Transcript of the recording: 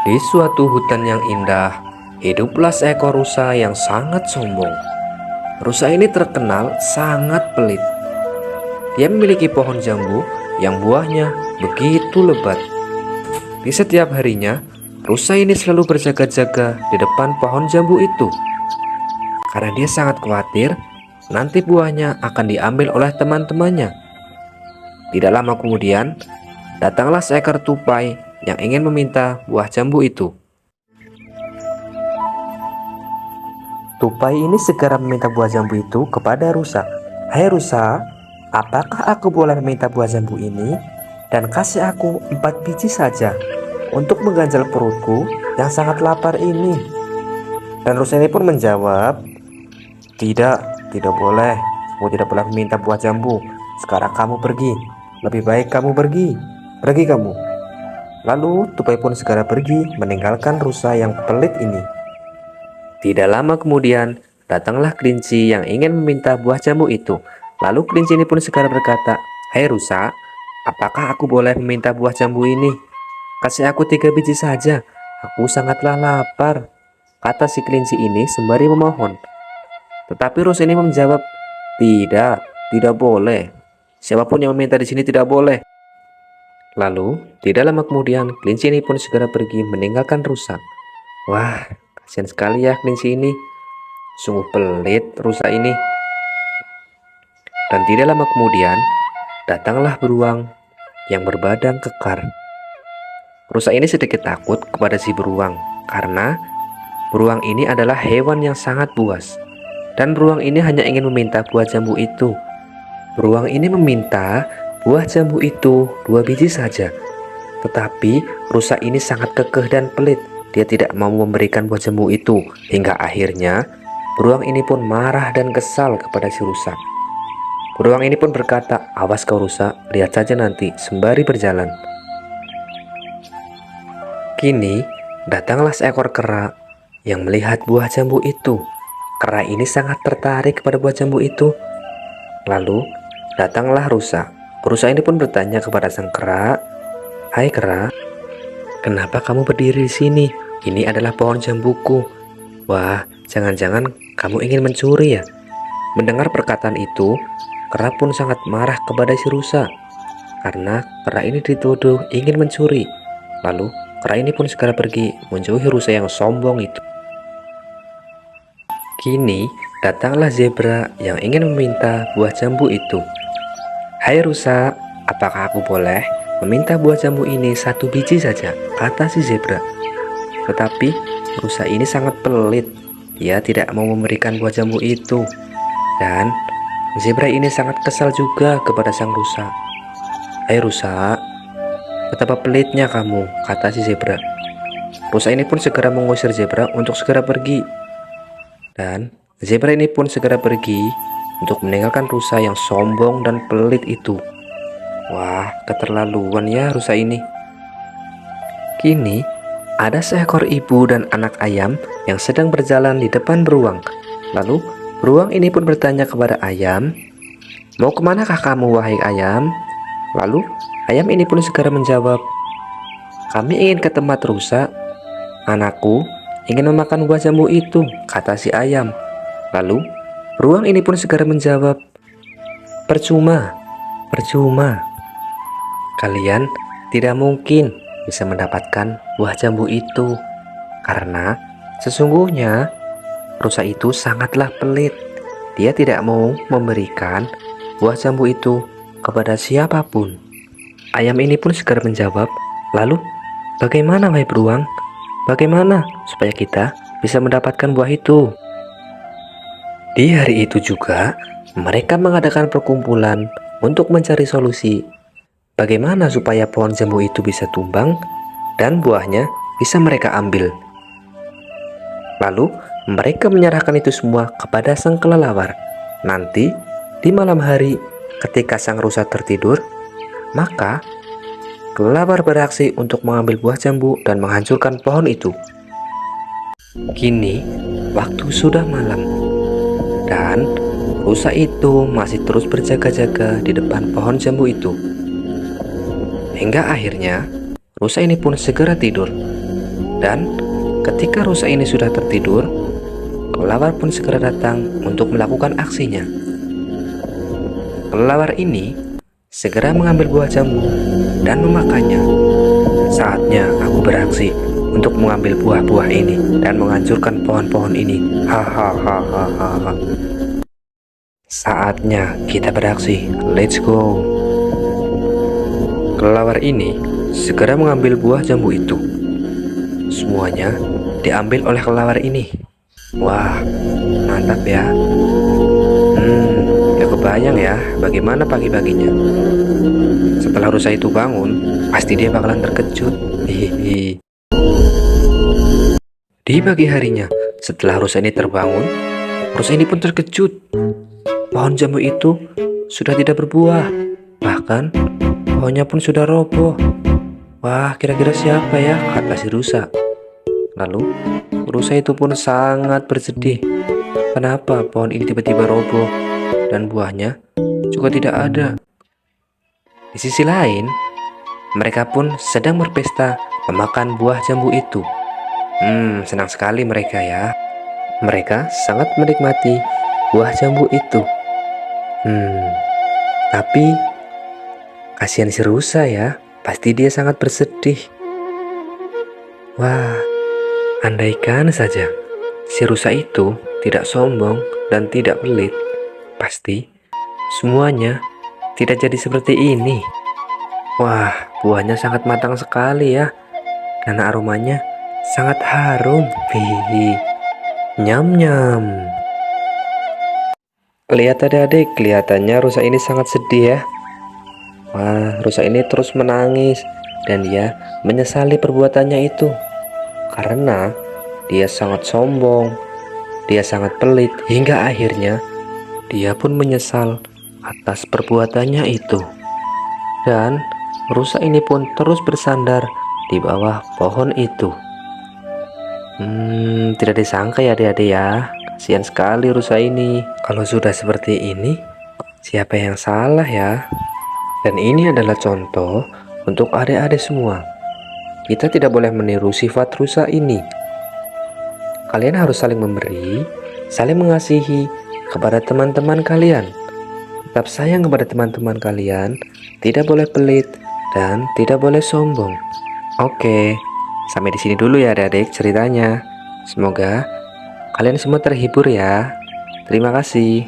Di suatu hutan yang indah, hiduplah seekor rusa yang sangat sombong. Rusa ini terkenal sangat pelit. Dia memiliki pohon jambu yang buahnya begitu lebat. Di setiap harinya, rusa ini selalu berjaga-jaga di depan pohon jambu itu. Karena dia sangat khawatir nanti buahnya akan diambil oleh teman-temannya. Tidak lama kemudian, datanglah seekor tupai yang ingin meminta buah jambu itu. Tupai ini segera meminta buah jambu itu kepada rusa. "Hai rusa, apakah aku boleh meminta buah jambu ini? Dan kasih aku 4 biji saja untuk mengganjal perutku yang sangat lapar ini." Dan rusa ini pun menjawab, Tidak boleh. Kamu tidak boleh meminta buah jambu. Sekarang kamu pergi. Lebih baik kamu pergi. Pergi kamu." Lalu tupai pun segera pergi meninggalkan rusa yang pelit ini. Tidak lama kemudian, datanglah kelinci yang ingin meminta buah jambu itu. Lalu kelinci ini pun segera berkata, "Hai rusa, apakah aku boleh meminta buah jambu ini? Kasih aku 3 biji saja. Aku sangatlah lapar," kata si kelinci ini sembari memohon. Tetapi rusa ini menjawab, Tidak boleh. Siapapun yang meminta di sini tidak boleh." Lalu, tidak lama kemudian, kelinci ini pun segera pergi meninggalkan rusa. Wah, kasihan sekali ya kelinci ini. Sungguh pelit rusa ini. Dan tidak lama kemudian, datanglah beruang yang berbadan kekar. Rusa ini sedikit takut kepada si beruang, karena beruang ini adalah hewan yang sangat buas. Dan beruang ini hanya ingin meminta buah jambu itu. Beruang ini meminta buah jambu itu 2 biji saja. Tetapi rusa ini sangat kekeh dan pelit. Dia tidak mau memberikan buah jambu itu. Hingga akhirnya beruang ini pun marah dan kesal kepada si rusa. Beruang ini pun berkata, "Awas kau rusa, lihat saja nanti," sembari berjalan. Kini datanglah seekor kera yang melihat buah jambu itu. Kera ini sangat tertarik kepada buah jambu itu. Lalu datanglah rusa. Rusa ini pun bertanya kepada sang kera, "Hai kera, kenapa kamu berdiri di sini? Ini adalah pohon jambuku. Wah, jangan-jangan kamu ingin mencuri ya?" Mendengar perkataan itu, kera pun sangat marah kepada si rusa karena kera ini dituduh ingin mencuri. Lalu kera ini pun segera pergi menjauhi rusa yang sombong itu. Kini datanglah zebra yang ingin meminta buah jambu itu. "Hai rusa, apakah aku boleh meminta buah jambu ini 1 biji saja?" kata si zebra. Tetapi rusa ini sangat pelit. Dia tidak mau memberikan buah jambu itu. Dan zebra ini sangat kesal juga kepada sang rusa. "Hai rusa, betapa pelitnya kamu," kata si zebra. Rusa ini pun segera mengusir zebra untuk segera pergi. Dan zebra ini pun segera pergi untuk meninggalkan rusa yang sombong dan pelit itu. Wah, keterlaluan ya rusa ini. Kini ada seekor ibu dan anak ayam yang sedang berjalan di depan beruang. Lalu beruang ini pun bertanya kepada ayam, "Mau kemanakah kamu wahai ayam?" Lalu ayam ini pun segera menjawab, "Kami ingin ke tempat rusa. Anakku ingin memakan buah jambu itu," kata si ayam. Lalu beruang ini pun segera menjawab, Percuma. Kalian tidak mungkin bisa mendapatkan buah jambu itu, karena sesungguhnya rusa itu sangatlah pelit. Dia tidak mau memberikan buah jambu itu kepada siapapun." Ayam ini pun segera menjawab, "Lalu bagaimana wahai beruang? Bagaimana supaya kita bisa mendapatkan buah itu?" Di hari itu juga, mereka mengadakan perkumpulan untuk mencari solusi bagaimana supaya pohon jambu itu bisa tumbang dan buahnya bisa mereka ambil. Lalu mereka menyerahkan itu semua kepada sang kelelawar. Nanti di malam hari ketika sang rusa tertidur, maka kelelawar beraksi untuk mengambil buah jambu dan menghancurkan pohon itu. Kini waktu sudah malam dan rusa itu masih terus berjaga-jaga di depan pohon jambu itu. Hingga akhirnya rusa ini pun segera tidur. Dan ketika rusa ini sudah tertidur, kelelawar pun segera datang untuk melakukan aksinya. Kelelawar ini segera mengambil buah jambu dan memakannya. Saatnya aku beraksi untuk mengambil buah-buah ini dan menghancurkan pohon-pohon ini. Hahaha. Saatnya kita beraksi. Let's go. Kelelawar ini segera mengambil buah jambu itu. Semuanya diambil oleh kelelawar ini. Wah, mantap ya. Gak kebayang ya bagaimana pagi-paginya. Setelah rusa itu bangun, pasti dia bakalan terkejut. Hihi. Di pagi harinya, setelah rusa ini terbangun, rusa ini pun terkejut. Pohon jambu itu sudah tidak berbuah. Bahkan pohonnya pun sudah roboh. Wah, kira-kira siapa ya? Kata si rusa. Lalu rusa itu pun sangat bersedih. Kenapa pohon ini tiba-tiba roboh dan buahnya juga tidak ada? Di sisi lain, mereka pun sedang berpesta memakan buah jambu itu. Senang sekali mereka ya. Mereka sangat menikmati buah jambu itu. Tapi kasihan si rusa ya. Pasti dia sangat bersedih. Wah, andaikan saja si rusa itu tidak sombong dan tidak pelit, pasti semuanya tidak jadi seperti ini. Wah, buahnya sangat matang sekali ya, karena aromanya sangat harum. Hihi. Nyam-nyam. Lihat adik-adik, kelihatannya rusa ini sangat sedih ya. Wah, rusa ini terus menangis dan dia menyesali perbuatannya itu. Karena dia sangat sombong, dia sangat pelit, hingga akhirnya dia pun menyesal atas perbuatannya itu. Dan rusa ini pun terus bersandar di bawah pohon itu. Tidak disangka ya adik-adik ya. Kasihan sekali rusa ini. Kalau sudah seperti ini, siapa yang salah ya? Dan ini adalah contoh untuk adik-adik semua. Kita tidak boleh meniru sifat rusa ini. Kalian harus saling memberi, saling mengasihi kepada teman-teman kalian. Tetap sayang kepada teman-teman kalian, tidak boleh pelit dan tidak boleh sombong. Oke, sampai di sini dulu ya adik-adik ceritanya. Semoga kalian semua terhibur ya. Terima kasih.